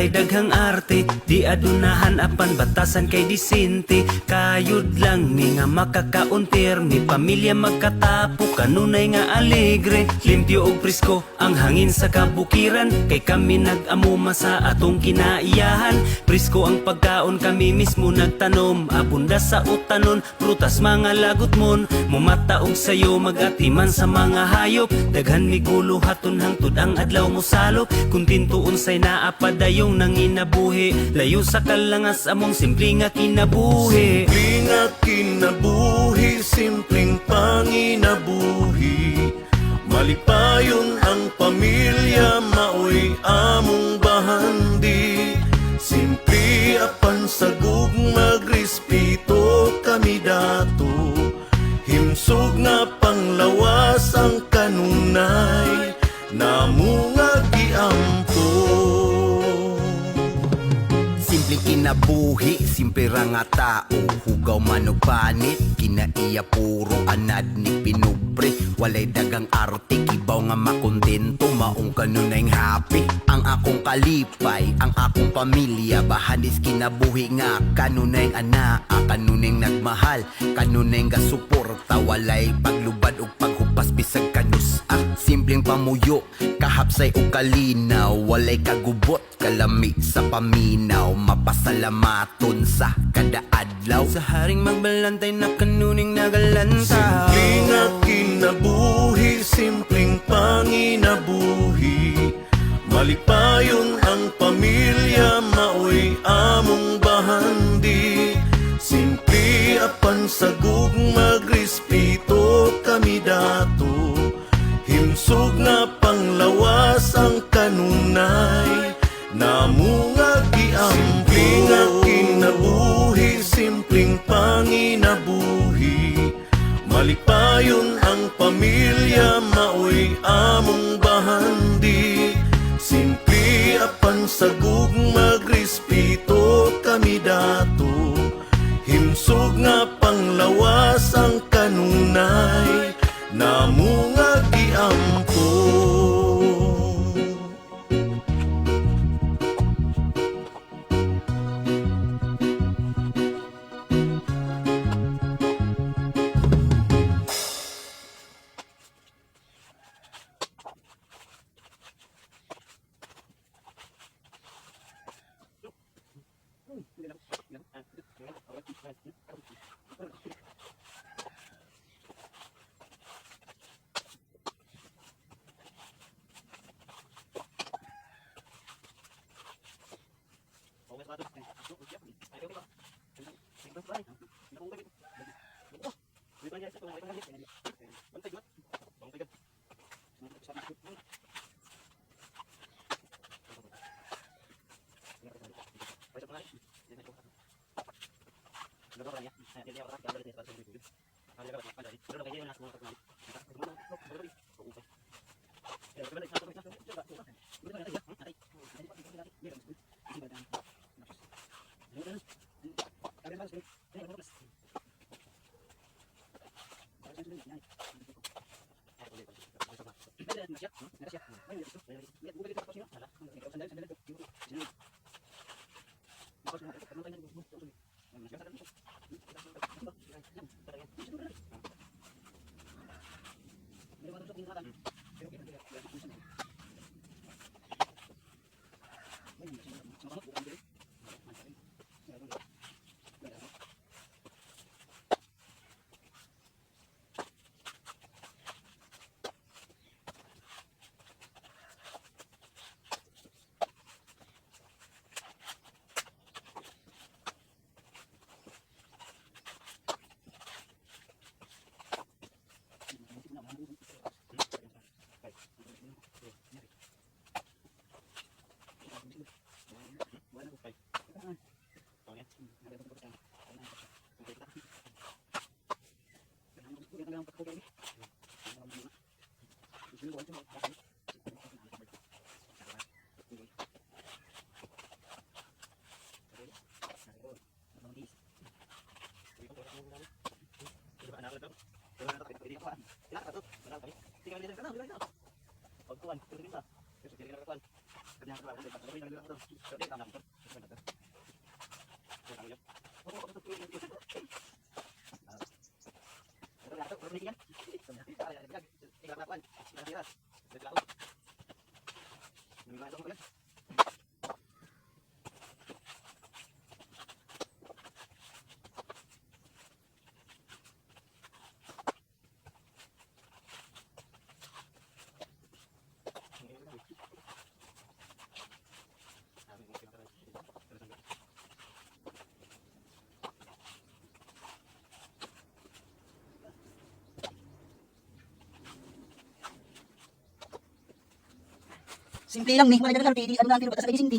walay daghang arte, di adunahan apan batasan kay disente. Kayod lang mi nga makakauntir, mi pamilya magkatapo kanunay nga alegre. Limpyo og presko ang hangin sa kabukiran, kay kami nag-amuma sa atong kinaiyahan. Presko ang pagkaon, kami mismo nagtanom, abunda sa utanon, prutas mga lagot mon. Mumata og sayo, magatiman sa mga hayop, daghan mi gulo haton hangtod ang adlaw mo salop. Kuntinto unsay naapadayong nanginabuhi, layo sa kalangas among simple nga kinabuhi. Simple nga kinabuhi, simpleng panginabuhi. Malipayon ang pamilya, maoy among bahandi. Simple apan sagug magrespeto kami dato. Himsog nga panglawas ang kanunay, namo nga giampo. Simple kinabuhi, simple ra nga tao. Hugaw man og panit, kinaiya puro anad ni pinubre. Walay dagang arte, kibaw nga makontento, maong kanunay happy. Ang akong kalipay, ang akong pamilya, bahanis kinabuhi nga kanunay anaa, kanunay nagmahal, kanunay nga suporta. Walay paglubad og paghupas bisag kanus. Simpleng pamuyo, kahapsay o kalinaw, walay kagubot, kalami sa paminaw, mapasalamaton sa kada adlaw. Sa haring magbalantay na kanuning nagalanta. Simple nga kinabuhi, simpleng panginabuhi. Malipayon ang pamilya, maoy among bahandi. Simple apan sagug magrespeto kami dato. Himsog nga panglawas ang kanunay, namo nga giampo. Simple nga kinabuhi, simpleng panginabuhi. Malipayon ang pamilya, maoy among bahandi. Simple apan sagug magrespeto kami dato. Himsog nga panglawas ang kanunay, namo nga giampo. Pagkuhan, pero kita. Kasi kira-kira kuhan. Kanya ka ba? Simple lang ni, wala dagang RPD, ano lang tiro batas kay Cindy.